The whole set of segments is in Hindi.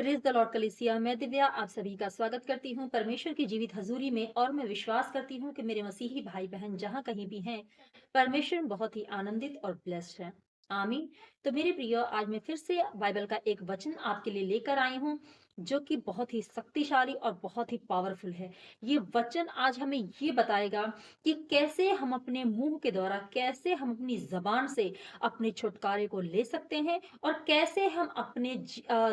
प्रेज द लॉर्ड कलीसिया। मैं दिव्या आप सभी का स्वागत करती हूँ परमेश्वर की जीवित हजूरी में। और मैं विश्वास करती हूँ कि मेरे मसीही भाई बहन जहाँ कहीं भी हैं, परमेश्वर बहुत ही आनंदित और ब्लेस्ड है। आमीन। तो मेरे प्रिय, आज मैं फिर से बाइबल का एक वचन आपके लिए लेकर आई हूँ, जो कि बहुत ही शक्तिशाली और बहुत ही पावरफुल है। ये वचन आज हमें ये बताएगा कि कैसे हम अपने मुंह के द्वारा, कैसे हम अपनी जबान से अपने छुटकारे को ले सकते हैं, और कैसे हम अपने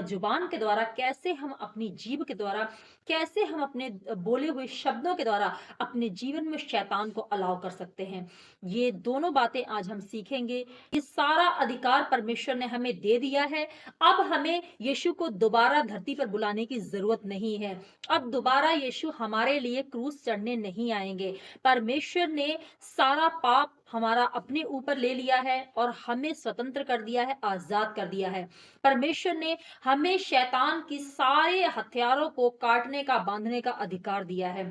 जुबान के द्वारा, कैसे हम अपनी जीभ के द्वारा, कैसे हम अपने बोले हुए शब्दों के द्वारा अपने जीवन में शैतान को अलाव कर सकते हैं। ये दोनों बातें आज हम सीखेंगे। ये सारा अधिकार परमेश्वर ने हमें दे दिया है। अब हमें यीशु को दोबारा धरती पर बुलाने की जरूरत नहीं है। अब दोबारा यीशु हमारे लिए क्रूस चढ़ने नहीं आएंगे। परमेश्वर ने सारा पाप हमारा अपने ऊपर ले लिया है और हमें स्वतंत्र कर दिया है, आजाद कर दिया है। परमेश्वर ने हमें शैतान की सारे हथियारों को काटने का, बांधने का अधिकार दिया है।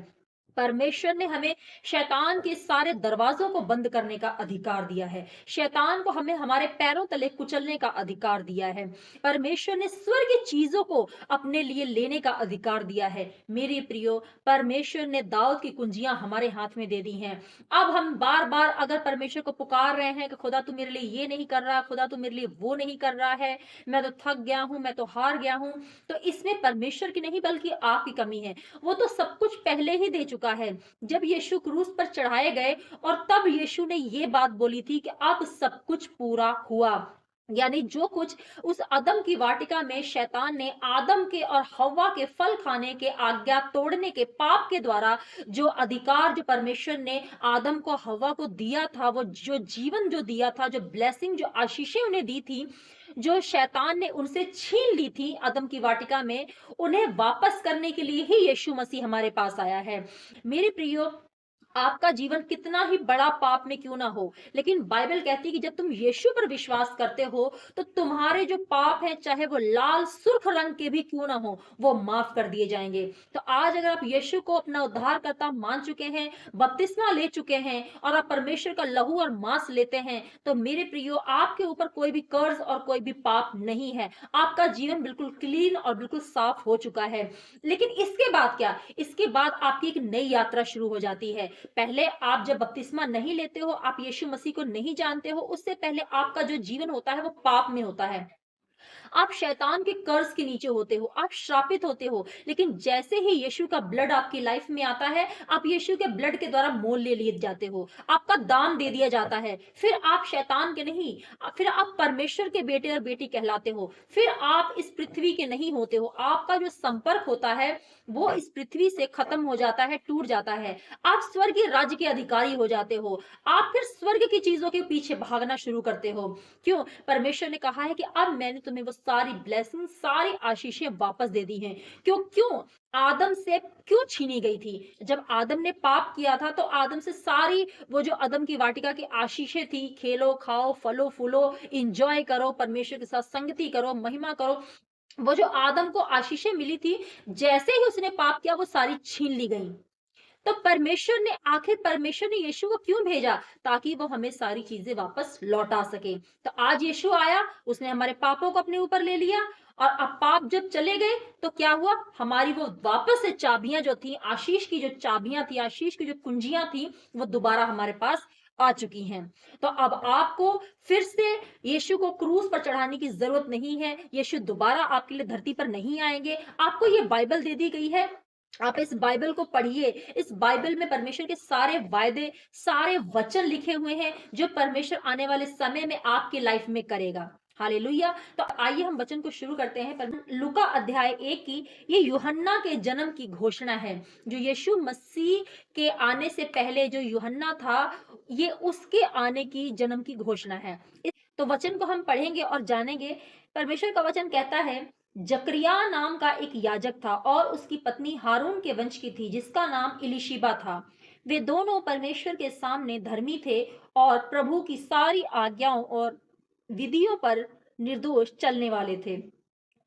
परमेश्वर ने हमें शैतान के सारे दरवाजों को बंद करने का अधिकार दिया है। शैतान को हमें हमारे पैरों तले कुचलने का अधिकार दिया है। परमेश्वर ने स्वर्गीय चीजों को अपने लिए लेने का अधिकार दिया है। मेरे प्रियो, परमेश्वर ने दाऊद की कुंजियां हमारे हाथ में दे दी हैं। अब हम बार बार अगर परमेश्वर को पुकार रहे हैं कि खुदा तू मेरे लिए ये नहीं कर रहा, खुदा तू मेरे लिए वो नहीं कर रहा है, मैं तो थक गया हूं, मैं तो हार गया हूं, तो इसमें परमेश्वर की नहीं बल्कि आपकी कमी है। वो तो सब कुछ पहले ही दे चुका है। जब यीशु क्रूस पर चढ़ाए गए और तब यीशु ने ये बात बोली थी कि अब सब कुछ पूरा हुआ। यानी जो कुछ उस अदम की वाटिका में शैतान ने आदम के और हव्वा के फल खाने के आज्ञा तोड़ने के पाप के द्वारा जो अधिकार, जो परमेश्वर ने आदम को, हव्वा को दिया था, वो जो जीवन जो दिया था, जो ब्लेसिंग, जो आशीषें उन्हें दी थी, जो शैतान ने उनसे छीन ली थी अदम की वाटिका में, उन्हें वापस करने के लिए ही यीशु मसीह हमारे पास आया है। मेरे प्रियो, आपका जीवन कितना ही बड़ा पाप में क्यों ना हो, लेकिन बाइबल कहती है कि जब तुम यीशु पर विश्वास करते हो तो तुम्हारे जो पाप हैं, चाहे वो लाल सुर्ख रंग के भी क्यों ना हो, वो माफ कर दिए जाएंगे। तो आज अगर आप यीशु को अपना उद्धारकर्ता मान चुके हैं, बपतिस्मा ले चुके हैं और आप परमेश्वर का लहू और मांस लेते हैं, तो मेरे प्रियो, आपके ऊपर कोई भी कर्ज और कोई भी पाप नहीं है। आपका जीवन बिल्कुल क्लीन और बिल्कुल साफ हो चुका है। लेकिन इसके बाद क्या? इसके बाद आपकी एक नई यात्रा शुरू हो जाती है। पहले आप जब बपतिस्मा नहीं लेते हो, आप यीशु मसीह को नहीं जानते हो, उससे पहले आपका जो जीवन होता है वो पाप में होता है। आप शैतान के कर्ज के नीचे होते हो, आप श्रापित होते हो। लेकिन जैसे ही यीशु का ब्लड आपकी लाइफ में आता है, आप यीशु के ब्लड के द्वारा मोल ले लिए जाते हो, आपका दाम दे दिया जाता है। फिर आप शैतान के नहीं, फिर आप परमेश्वर के बेटे और बेटी कहलाते हो। फिर आप इस पृथ्वी के नहीं होते हो। आपका जो संपर्क होता है वो इस पृथ्वी से खत्म हो जाता है, टूट जाता है। आप स्वर्गीय राज्य के अधिकारी हो जाते हो। आप फिर स्वर्ग की चीजों के पीछे भागना शुरू करते हो। क्यों? परमेश्वर ने कहा है कि अब मैंने तुम्हें वो सारी ब्लेसिंग, सारी आशीषें वापस दे दी हैं। क्यों? क्यों आदम से क्यों छीनी गई थी? जब आदम ने पाप किया था तो आदम से सारी वो जो आदम की वाटिका की आशीषें थी, खेलो, खाओ, फलो फूलो, इंजॉय करो, परमेश्वर के साथ संगति करो, महिमा करो, वो जो आदम को आशीषें मिली थी, जैसे ही उसने पाप किया वो सारी छीन ली गई। तो परमेश्वर ने यीशु को क्यों भेजा? ताकि वो हमें सारी चीजें वापस लौटा सके। तो आज यीशु आया, उसने हमारे पापों को अपने ऊपर ले लिया, और अब पाप जब चले गए तो क्या हुआ? हमारी वो वापस से चाबियां जो थी, आशीष की जो चाबियां थी, आशीष की जो कुंजियां थी, वो दोबारा हमारे पास आ चुकी हैं। तो अब आपको फिर से यीशु को क्रूस पर चढ़ाने की जरूरत नहीं है। यीशु दोबारा आपके लिए धरती पर नहीं आएंगे। आपको ये बाइबल दे दी गई है, आप इस बाइबल को पढ़िए। इस बाइबल में परमेश्वर के सारे वायदे, सारे वचन लिखे हुए हैं, जो परमेश्वर आने वाले समय में आपकी लाइफ में करेगा। हालेलुया। तो आइए हम वचन को शुरू करते हैं। लूका अध्याय 1 की ये यूहन्ना के जन्म की घोषणा है। जो यीशु मसीह के आने से पहले जो यूहन्ना था, ये उसके आने की जन्म की घोषणा है। तो वचन को हम पढ़ेंगे और जानेंगे। परमेश्वर का वचन कहता है, जकरिया नाम का एक याजक था और उसकी पत्नी हारून के वंश की थी, जिसका नाम इलिशिबा था। वे दोनों परमेश्वर के सामने धर्मी थे और प्रभु की सारी आज्ञाओं और विधियों पर निर्दोष चलने वाले थे।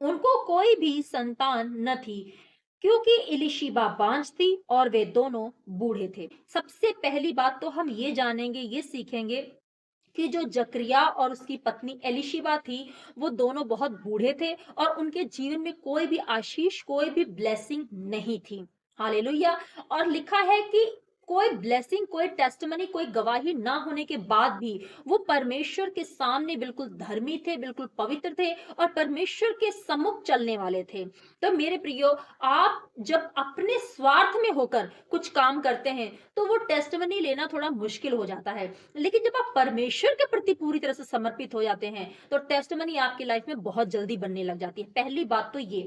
उनको कोई भी संतान न थी, क्योंकि इलिशिबा बांझ थी और वे दोनों बूढ़े थे। सबसे पहली बात तो हम ये जानेंगे, ये सीखेंगे कि जो जकरिया और उसकी पत्नी एलीशिबा थी, वो दोनों बहुत बूढ़े थे और उनके जीवन में कोई भी आशीष, कोई भी ब्लेसिंग नहीं थी। हालेलुया! और लिखा है कि कोई ब्लेसिंग, कोई टेस्टिमनी, कोई गवाही ना होने के बाद भी वो परमेश्वर के सामने बिल्कुल धर्मी थे, बिल्कुल पवित्र थे और परमेश्वर के सम्मुख चलने वाले थे। तो मेरे प्रियो, आप जब अपने स्वार्थ में होकर कुछ काम करते हैं, तो वो टेस्टिमनी लेना थोड़ा मुश्किल हो जाता है। लेकिन जब आप परमेश्वर के प्रति पूरी तरह से समर्पित हो जाते हैं, तो टेस्टिमनी आपकी लाइफ में बहुत जल्दी बनने लग जाती है। पहली बात तो ये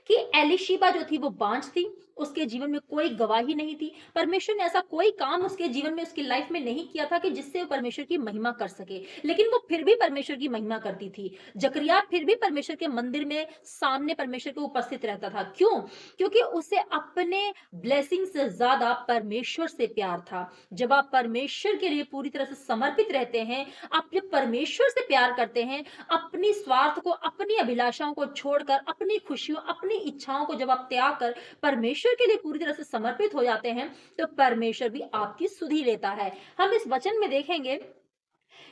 कि एलीशिबा जो थी वो बांझ थी, उसके जीवन में कोई गवाही नहीं थी। परमेश्वर ने ऐसा कोई काम उसके जीवन में, उसकी लाइफ में नहीं किया था कि जिससे वो परमेश्वर की महिमा कर सके, लेकिन वो फिर भी परमेश्वर की महिमा करती थी। जकरिया फिर भी परमेश्वर के मंदिर में सामने परमेश्वर के उपस्थित रहता था। क्यों? क्योंकि उसे अपने ब्लेसिंग से ज्यादा परमेश्वर से प्यार था। जब आप परमेश्वर के लिए पूरी तरह से समर्पित रहते हैं, आप जब परमेश्वर से प्यार करते हैं, अपनी स्वार्थ को, अपनी अभिलाषाओं को छोड़कर, अपनी खुशियों, अपनी इच्छाओं को जब आप त्याग कर परमेश्वर के लिए पूरी तरह से समर्पित हो जाते हैं, तो परमेश्वर भी आपकी सुधि लेता है। हम इस वचन में देखेंगे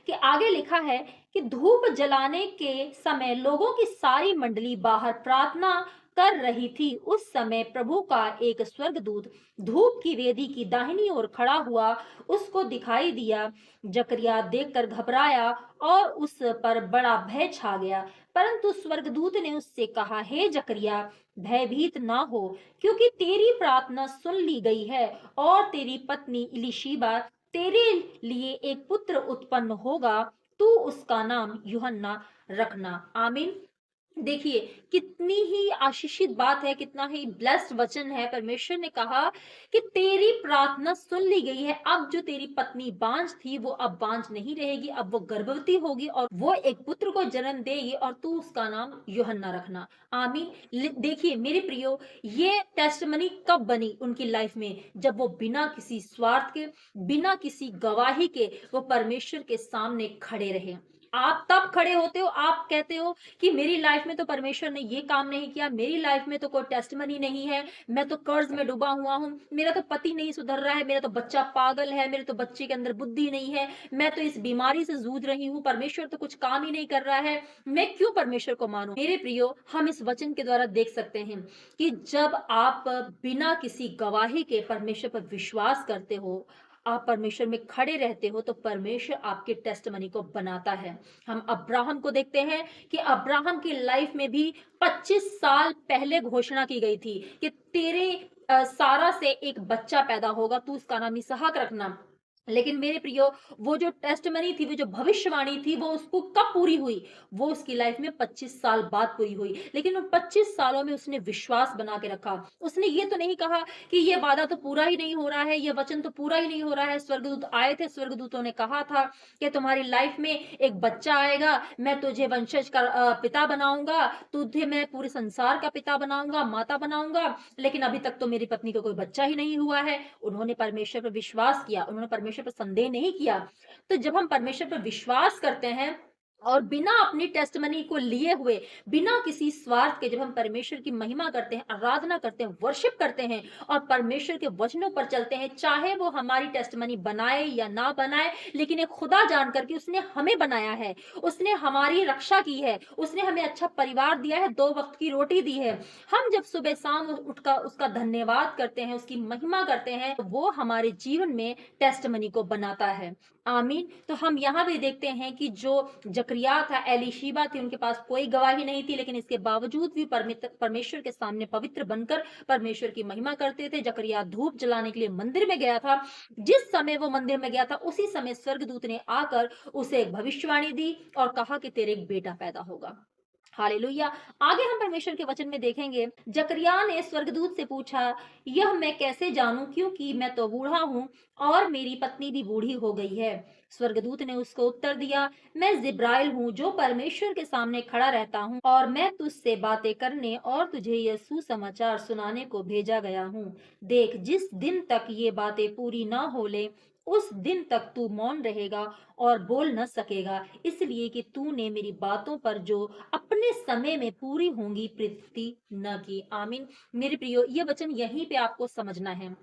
कि आगे लिखा है कि धूप जलाने के समय लोगों की सारी मंडली बाहर प्रार्थना कर रही थी। उस समय प्रभु का एक स्वर्गदूत धूप की वेदी की दाहिनी ओर खड़ा हुआ उसको दिखाई दिया। जकरिया देखकर घबराया और उस पर बड़ा भय छा गया। परंतु स्वर्गदूत ने उससे कहा, हे जकरिया, भयभीत ना हो, क्योंकि तेरी प्रार्थना सुन ली गई है और तेरी पत्नी इलिशीबा तेरे लिए एक पुत्र उत्पन्न होगा, तू उसका नाम यूहन्ना रखना। आमीन। देखिए, कितनी ही आशीषित बात है, कितना ही ब्लेस्ड वचन है। परमेश्वर ने कहा कि तेरी प्रार्थना सुन ली गई है। अब जो तेरी पत्नी बांझ थी, वो अब बांझ नहीं रहेगी, अब वो गर्भवती होगी और वो एक पुत्र को जन्म देगी और तू उसका नाम यूहन्ना रखना। आमीन। देखिए मेरे प्रियो, ये टेस्टमनी कब बनी उनकी लाइफ में? जब वो बिना किसी स्वार्थ के, बिना किसी गवाही के वो परमेश्वर के सामने खड़े रहे। आप तब खड़े होते हो, आप कहते हो कि मेरी लाइफ में तो परमेश्वर ने ये काम नहीं किया, मेरी लाइफ में तो कोई टेस्टमनी नहीं है, मैं तो कर्ज में डूबा हुआ हूँ, मेरा तो पति नहीं सुधर रहा है, मेरा तो बच्चा पागल है, मेरे तो बच्चे के अंदर बुद्धि नहीं है, मैं तो इस बीमारी से जूझ रही हूँ, परमेश्वर तो कुछ काम ही नहीं कर रहा है, मैं क्यों परमेश्वर को मानूं? मेरे प्रियो, हम इस वचन के द्वारा देख सकते हैं कि जब आप बिना किसी गवाही के परमेश्वर पर विश्वास करते हो, आप परमेश्वर में खड़े रहते हो, तो परमेश्वर आपके टेस्टमनी को बनाता है। हम अब्राहम को देखते हैं कि अब्राहम की लाइफ में भी 25 साल पहले घोषणा की गई थी कि तेरे सारा से एक बच्चा पैदा होगा, तू उसका नाम इसहाक रखना। लेकिन मेरे प्रियो, वो जो टेस्टमनी थी, वो जो भविष्यवाणी थी, वो उसको कब पूरी हुई? वो उसकी लाइफ में 25 साल बाद पूरी हुई। लेकिन उन 25 सालों में उसने विश्वास बना के रखा। उसने ये तो नहीं कहा कि ये वादा तो पूरा ही नहीं हो रहा है, ये वचन तो पूरा ही नहीं हो रहा है। स्वर्गदूत आए थे, स्वर्गदूतों ने कहा था कि तुम्हारी लाइफ में एक बच्चा आएगा, मैं तुझे वंशज का पिता बनाऊंगा, तुझे मैं पूरे संसार का पिता बनाऊंगा, माता बनाऊंगा। लेकिन अभी तक तो मेरी पत्नी को कोई बच्चा ही नहीं हुआ है। उन्होंने परमेश्वर पर विश्वास किया, उन्होंने परमेश्वर पर संदेह नहीं किया। तो जब हम परमेश्वर पर विश्वास करते हैं और बिना अपनी टेस्टमनी को लिए हुए, बिना किसी स्वार्थ के, जब हम परमेश्वर की महिमा करते हैं, आराधना करते हैं, वर्शिप करते हैं और परमेश्वर के वचनों पर चलते हैं, चाहे वो हमारी टेस्टमनी बनाए या ना बनाए, लेकिन एक खुदा जानकर कि उसने हमें बनाया है, उसने हमारी रक्षा की है, उसने हमें अच्छा परिवार दिया है, 2 वक्त की रोटी दी है। हम जब सुबह शाम उठकर उसका धन्यवाद करते हैं, उसकी महिमा करते हैं, तो वो हमारे जीवन में टेस्टमनी को बनाता है। आमीन। तो हम यहाँ भी देखते हैं कि जो जकरिया था, एलीशिबा थी, उनके पास कोई गवाही नहीं थी, लेकिन इसके बावजूद भी परमेश्वर के सामने पवित्र बनकर परमेश्वर की महिमा करते थे। जकरिया धूप जलाने के लिए मंदिर में गया था। जिस समय वो मंदिर में गया था, उसी समय स्वर्गदूत ने आकर उसे एक भविष्यवाणी दी और कहा कि तेरे एक बेटा पैदा होगा। हालेलुया। आगे हम परमेश्वर के वचन में देखेंगे, जकरिया ने स्वर्गदूत से पूछा, यह मैं कैसे जानूं, क्योंकि मैं तो बूढ़ा हूं और मेरी पत्नी भी बूढ़ी हो गई है। स्वर्गदूत ने उसको उत्तर दिया, मैं जिब्राइल हूँ जो परमेश्वर के सामने खड़ा रहता हूँ और मैं तुझसे बातें करने और तुझे यह सुसमाचार सुनाने को भेजा गया हूँ। देख, जिस दिन तक ये बातें पूरी ना हो ले, उस दिन तक तू मौन रहेगा और बोल न सकेगा, इसलिए कि तूने मेरी बातों पर जो अपने समय में पूरी होंगी प्रीति न की। आमीन। मेरे प्रियो, ये वचन यहीं पे आपको समझना है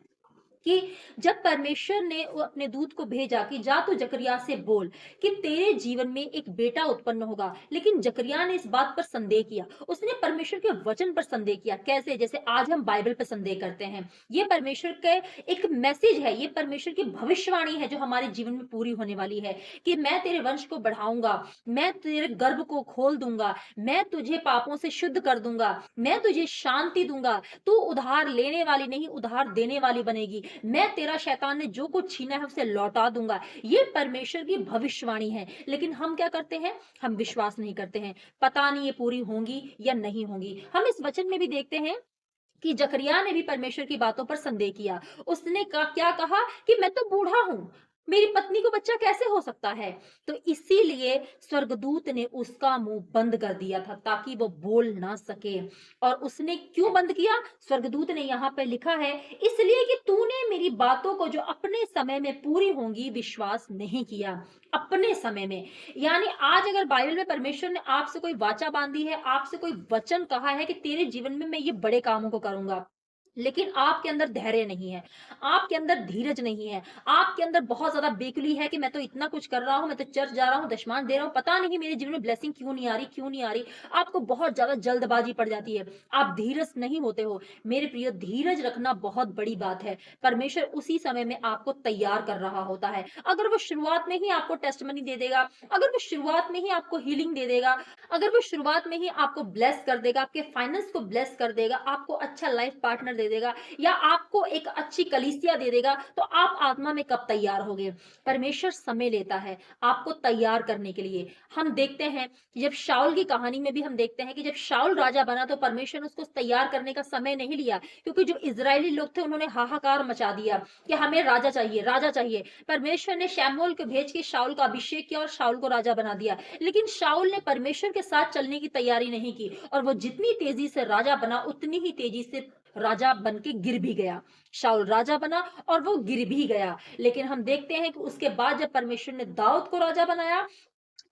कि जब परमेश्वर ने वो अपने दूत को भेजा कि जा तू जकरिया से बोल कि तेरे जीवन में एक बेटा उत्पन्न होगा, लेकिन जकरिया ने इस बात पर संदेह किया। उसने परमेश्वर के वचन पर संदेह किया। कैसे? जैसे आज हम बाइबल पर संदेह करते हैं। ये परमेश्वर के एक मैसेज है, ये परमेश्वर की भविष्यवाणी है जो हमारे जीवन में पूरी होने वाली है कि मैं तेरे वंश को बढ़ाऊंगा, मैं तेरे गर्भ को खोल दूंगा, मैं तुझे पापों से शुद्ध कर दूंगा, मैं तुझे शांति दूंगा, तू उधार लेने वाली नहीं उधार देने वाली बनेगी, मैं तेरा शैतान ने जो कुछ छीना है उसे लौटा दूंगा। ये परमेश्वर की भविष्यवाणी है, लेकिन हम क्या करते हैं? हम विश्वास नहीं करते हैं। पता नहीं ये पूरी होंगी या नहीं होंगी। हम इस वचन में भी देखते हैं कि जकरिया ने भी परमेश्वर की बातों पर संदेह किया। उसने क्या कहा कि मैं तो बूढ़ा हूं, मेरी पत्नी को बच्चा कैसे हो सकता है? तो इसीलिए स्वर्गदूत ने उसका मुंह बंद कर दिया था ताकि वो बोल ना सके। और उसने क्यों बंद किया? स्वर्गदूत ने यहाँ पे लिखा है, इसलिए कि तूने मेरी बातों को जो अपने समय में पूरी होंगी विश्वास नहीं किया। अपने समय में, यानी आज अगर बाइबल में परमेश्वर ने आपसे कोई वाचा बांधी है, आपसे कोई वचन कहा है कि तेरे जीवन में मैं ये बड़े कामों को करूंगा, लेकिन आपके अंदर धैर्य नहीं है, आपके अंदर धीरज नहीं है, आपके अंदर बहुत ज्यादा बेकुली है कि मैं तो इतना कुछ कर रहा हूं, मैं तो चर्च जा रहा हूं, दशमांश दे रहा हूं, पता नहीं मेरे जीवन में ब्लेसिंग क्यों नहीं आ रही, क्यों नहीं आ रही। आपको बहुत ज्यादा जल्दबाजी पड़ जाती है, आप धीरज नहीं होते हो। मेरे प्रिय, धीरज रखना बहुत बड़ी बात है। परमेश्वर उसी समय में आपको तैयार कर रहा होता है। अगर वो शुरुआत में ही आपको टेस्टमनी दे देगा, अगर वो शुरुआत में ही आपको हीलिंग दे देगा, अगर वो शुरुआत में ही आपको ब्लेस कर देगा, आपके फाइनेंस को ब्लेस कर देगा, आपको अच्छा लाइफ पार्टनर दे देगा, या आपको एक अच्छी कलीसिया दे देगा, तो आप आत्मा में कब तैयार होगे? परमेश्वर समय लेता है आपको तैयार करने के लिए। हम देखते हैं कि जब शाऊल की कहानी में भी हम देखते हैं कि जब शाऊल राजा बना तो परमेश्वर ने उसको तैयार करने का समय नहीं लिया, क्योंकि जो इजरायली लोग थे उन्होंने हाहाकार मचा दिया कि हमें राजा चाहिए, राजा चाहिए। परमेश्वर ने शमूएल को भेज के शाऊल का अभिषेक किया और शाऊल को राजा बना दिया, लेकिन शाऊल ने परमेश्वर के साथ चलने की तैयारी नहीं की, और वो जितनी तेजी से राजा बना उतनी ही तेजी से राजा बन के गिर भी गया। शाऊल राजा बना और वो गिर भी गया। लेकिन हम देखते हैं कि उसके बाद जब परमेश्वर ने दाऊद को राजा बनाया,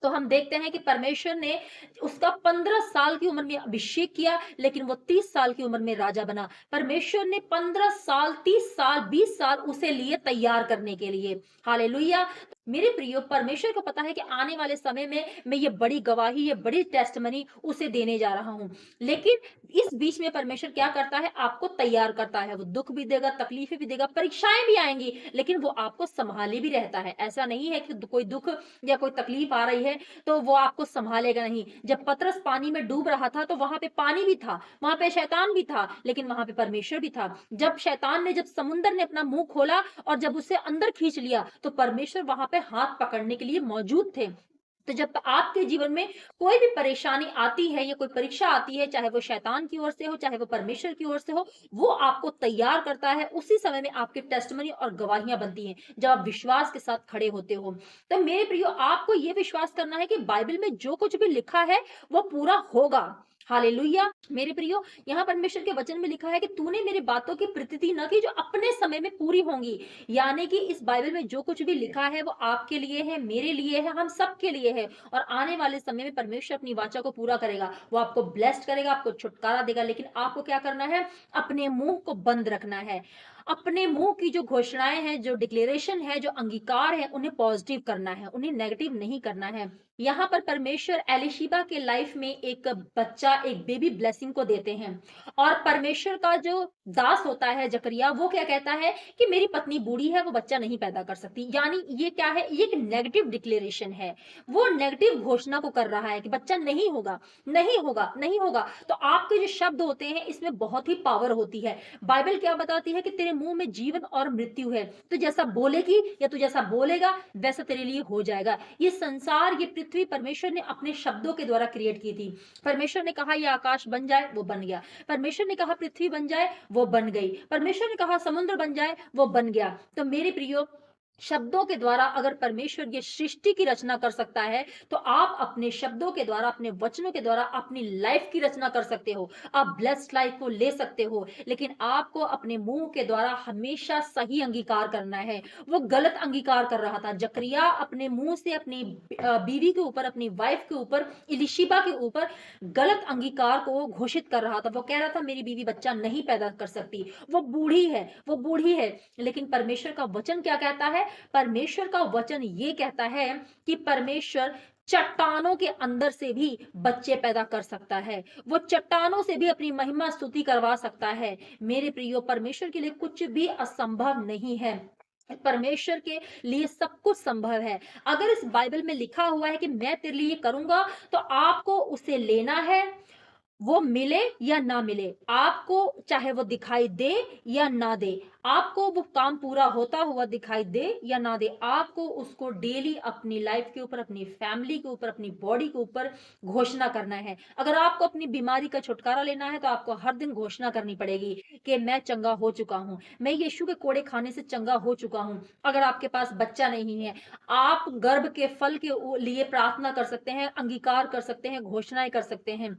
तो हम देखते हैं कि परमेश्वर ने उसका 15 साल की उम्र में अभिषेक किया, लेकिन वो 30 साल की उम्र में राजा बना। परमेश्वर ने 15 साल, 30 साल, 20 साल उसे लिए तैयार करने के लिए। हालेलुया। मेरे प्रियो, परमेश्वर को पता है कि आने वाले समय में मैं ये बड़ी गवाही, ये बड़ी टेस्टमनी उसे देने जा रहा हूं। लेकिन इस बीच में परमेश्वर क्या करता है? आपको तैयार करता है। वो दुख भी देगा, तकलीफें भी देगा, परीक्षाएं भी आएंगी, लेकिन वो आपको संभाले भी रहता है। ऐसा नहीं है कि कोई दुख या कोई तकलीफ आ रही है तो वो आपको संभालेगा नहीं। जब पतरस पानी में डूब रहा था तो वहां पे पानी भी था, वहां पे शैतान भी था, लेकिन वहां पे परमेश्वर भी था। जब समुंदर ने अपना मुंह खोला और जब उसे अंदर खींच लिया, तो परमेश्वर वहां पे हाथ पकड़ने के लिए मौजूद थे। तो जब आपके जीवन में कोई भी परेशानी आती है या कोई परीक्षा आती है, चाहे वो शैतान की ओर से हो, चाहे वो परमेश्वर की ओर से हो, वो आपको तैयार करता है। उसी समय में आपकी टेस्टमनी और गवाहियां बनती हैं जब आप विश्वास के साथ खड़े होते हो। तो मेरे प्रियो, आपको ये विश्वास करना है कि बाइबल में जो कुछ भी लिखा है वो पूरा होगा। हालेलुया। मेरे प्रियो, यहाँ परमेश्वर के वचन में लिखा है कि तूने मेरी बातों की प्रतीति न की जो अपने समय में पूरी होंगी। यानी कि इस बाइबल में जो कुछ भी लिखा है वो आपके लिए है, मेरे लिए है, हम सबके लिए है। और आने वाले समय में परमेश्वर अपनी वाचा को पूरा करेगा। वो आपको ब्लेस्ड करेगा, आपको छुटकारा देगा, लेकिन आपको क्या करना है? अपने मुंह को बंद रखना है। अपने मुंह की जो घोषणाएं हैं, जो डिक्लेरेशन है, जो अंगीकार है, उन्हें पॉजिटिव करना है, उन्हें नेगेटिव नहीं करना है। यहाँ पर परमेश्वर एलिशिबा के लाइफ में एक बच्चा, एक बेबी ब्लेसिंग को देते हैं। और परमेश्वर का जो दास होता है जकरिया, वो क्या कहता है कि मेरी पत्नी बूढ़ी है, वो बच्चा नहीं पैदा कर सकती। यानी ये क्या है? ये एक नेगेटिव डिक्लेरेशन है। वो नेगेटिव घोषणा को कर रहा है कि बच्चा नहीं होगा, नहीं होगा, नहीं होगा। तो आपके जो शब्द होते हैं इसमें बहुत ही पावर होती है। बाइबल क्या बताती है कि तेरे मुंह में जीवन और मृत्यु है। तू जैसा बोलेगी या तू जैसा बोलेगा वैसा तेरे लिए हो जाएगा। ये संसार, ये पृथ्वी परमेश्वर ने अपने शब्दों के द्वारा क्रिएट की थी। परमेश्वर ने कहा ये आकाश बन जाए, वो बन गया। परमेश्वर ने कहा पृथ्वी बन जाए, वो बन गई। परमेश्वर ने कहा समुद्र बन जाए, वो बन गया। तो मेरे प्रियो, शब्दों के द्वारा अगर परमेश्वर ये सृष्टि की रचना कर सकता है, तो आप अपने शब्दों के द्वारा, अपने वचनों के द्वारा अपनी लाइफ की रचना कर सकते हो। आप ब्लेस्ड लाइफ को ले सकते हो, लेकिन आपको अपने मुंह के द्वारा हमेशा सही अंगीकार करना है। वो गलत अंगीकार कर रहा था। जकरिया अपने मुंह से अपनी बीवी के ऊपर, अपनी वाइफ के ऊपर, इलिशिबा के ऊपर गलत अंगीकार को घोषित कर रहा था। वो कह रहा था मेरी बीवी बच्चा नहीं पैदा कर सकती, वो बूढ़ी है, वो बूढ़ी है। लेकिन परमेश्वर का वचन क्या कहता है? परमेश्वर का वचन ये कहता है कि परमेश्वर चट्टानों के अंदर से भी बच्चे पैदा कर सकता है। वो चट्टानों से भी अपनी महिमा स्तुति करवा सकता है। मेरे प्रियो, परमेश्वर के लिए कुछ भी असंभव नहीं है। परमेश्वर के लिए सब कुछ संभव है। अगर इस बाइबल में लिखा हुआ है कि मैं तेरे लिए करूंगा, तो आपको उसे लेना है, वो मिले या ना मिले, आपको चाहे वो दिखाई दे या ना दे, आपको वो काम पूरा होता हुआ दिखाई दे या ना दे, आपको उसको डेली अपनी लाइफ के ऊपर, अपनी फैमिली के ऊपर, अपनी बॉडी के ऊपर घोषणा करना है। अगर आपको अपनी बीमारी का छुटकारा लेना है, तो आपको हर दिन घोषणा करनी पड़ेगी कि मैं चंगा हो चुका हूं, मैं यीशु के कोड़े खाने से चंगा हो चुका हूं। अगर आपके पास बच्चा नहीं है, आप गर्भ के फल के लिए प्रार्थना कर सकते हैं, अंगीकार कर सकते हैं, घोषणाएं कर सकते हैं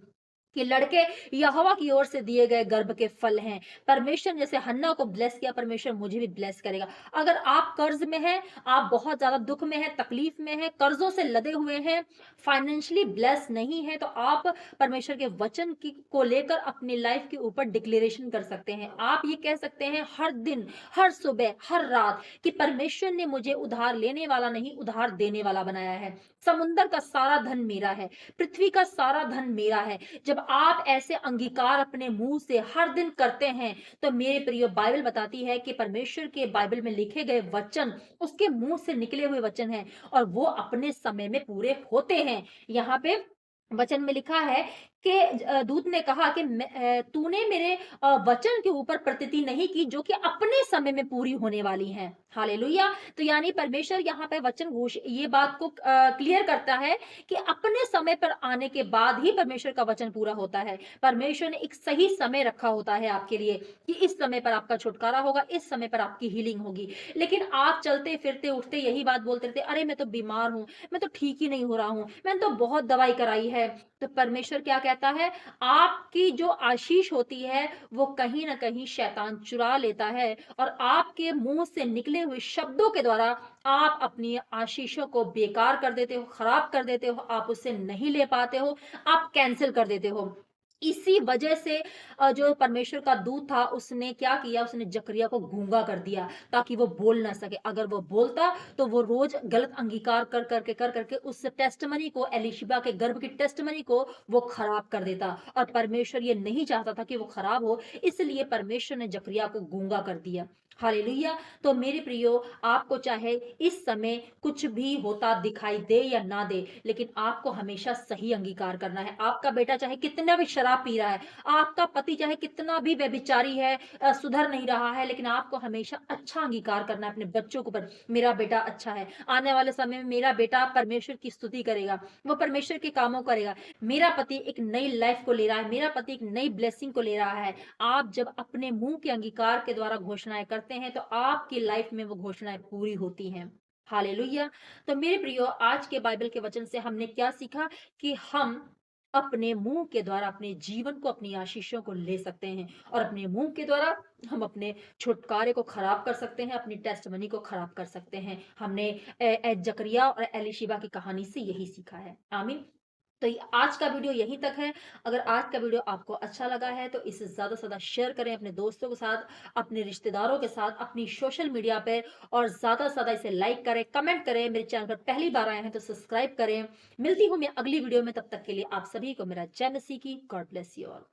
कि लड़के यहोवा की ओर से दिए गए गर्भ के फल हैं। परमेश्वर जैसे हन्ना को ब्लेस किया, परमेश्वर मुझे भी ब्लेस करेगा। अगर आप कर्ज में हैं, आप बहुत ज्यादा दुख में हैं, तकलीफ में हैं, कर्जों से लदे हुए हैं, फाइनेंशियली ब्लेस नहीं है, तो आप परमेश्वर के वचन की को लेकर अपनी लाइफ के ऊपर डिक्लेरेशन कर सकते हैं। आप ये कह सकते हैं हर दिन, हर सुबह, हर रात, कि परमेश्वर ने मुझे उधार लेने वाला नहीं, उधार देने वाला बनाया है। समुंदर का सारा धन मेरा है, पृथ्वी का सारा धन मेरा है। जब आप ऐसे अंगीकार अपने मुंह से हर दिन करते हैं, तो मेरे प्रिय, बाइबल बताती है कि परमेश्वर के बाइबल में लिखे गए वचन उसके मुंह से निकले हुए वचन हैं, और वो अपने समय में पूरे होते हैं। यहाँ पे वचन में लिखा है कि दूत ने कहा कि तूने मेरे वचन के ऊपर प्रतिति नहीं की, जो कि अपने समय में पूरी होने वाली हैं। हालेलुया। तो यानी परमेश्वर यहाँ पे वचन घोष ये बात को क्लियर करता है कि अपने समय पर आने के बाद ही परमेश्वर का वचन पूरा होता है। परमेश्वर ने एक सही समय रखा होता है आपके लिए, कि इस समय पर आपका छुटकारा होगा, इस समय पर आपकी हीलिंग होगी। लेकिन आप चलते फिरते उठते यही बात बोलते रहते, अरे मैं तो बीमार हूं, मैं तो ठीक ही नहीं हो रहा हूं, मैंने तो बहुत दवाई कराई है। तो परमेश्वर क्या कहता है? आपकी जो आशीष होती है, वो कहीं ना कहीं शैतान चुरा लेता है, और आपके मुंह से निकले हुए शब्दों के द्वारा आप अपनी आशीषों को बेकार कर देते हो, खराब कर देते हो, आप उससे नहीं ले पाते हो, आप कैंसिल कर देते हो। इसी वजह से जो परमेश्वर का दूत था, उसने क्या किया? उसने जकरिया को गूंगा कर दिया, ताकि वो बोल ना सके। अगर वो बोलता, तो वो रोज गलत अंगीकार कर करके उस टेस्टमनी को, एलिशिबा के गर्भ की टेस्टमनी को वो खराब कर देता, और परमेश्वर ये नहीं चाहता था कि वो खराब हो, इसलिए परमेश्वर ने जकरिया को गूंगा कर दिया। हालेलुया। तो मेरे प्रियो, आपको चाहे इस समय कुछ भी होता दिखाई दे या ना दे, लेकिन आपको हमेशा सही अंगीकार करना है। आपका बेटा चाहे कितना भी शराब पी रहा है, आपका पति चाहे कितना भी व्यभिचारी है, सुधर नहीं रहा है, लेकिन आपको हमेशा अच्छा अंगीकार करना है अपने बच्चों के ऊपर। मेरा बेटा अच्छा है, आने वाले समय में मेरा बेटा परमेश्वर की स्तुति करेगा, वो परमेश्वर के कामों करेगा। मेरा पति एक नई लाइफ को ले रहा है, मेरा पति एक नई ब्लेसिंग को ले रहा है। आप जब अपने मुंह के अंगीकार के द्वारा घोषणाएं करते हैं, तो आपकी लाइफ में वो घोषणाएं पूरी होती हैं। हालेलुया। तो मेरे प्रियो, आज के बाइबल के वचन से हमने क्या सीखा? कि हम अपने मुंह के द्वारा अपने जीवन को, अपनी आशीषों को ले सकते हैं, और अपने मुंह के द्वारा हम अपने छुटकारे को खराब कर सकते हैं, अपनी टेस्टमनी को खराब कर सकते हैं। हमने जकरिया और एलिशिबा की कहानी से यही सीखा है। आमीन। तो आज का वीडियो यहीं तक है। अगर आज का वीडियो आपको अच्छा लगा है, तो इसे ज़्यादा से ज़्यादा शेयर करें अपने दोस्तों के साथ, अपने रिश्तेदारों के साथ, अपनी सोशल मीडिया पे, और ज़्यादा से ज़्यादा इसे लाइक करें, कमेंट करें। मेरे चैनल पर पहली बार आए हैं तो सब्सक्राइब करें। मिलती हूँ मैं अगली वीडियो में, तब तक के लिए आप सभी को मेरा जय मसीह की। God bless you all.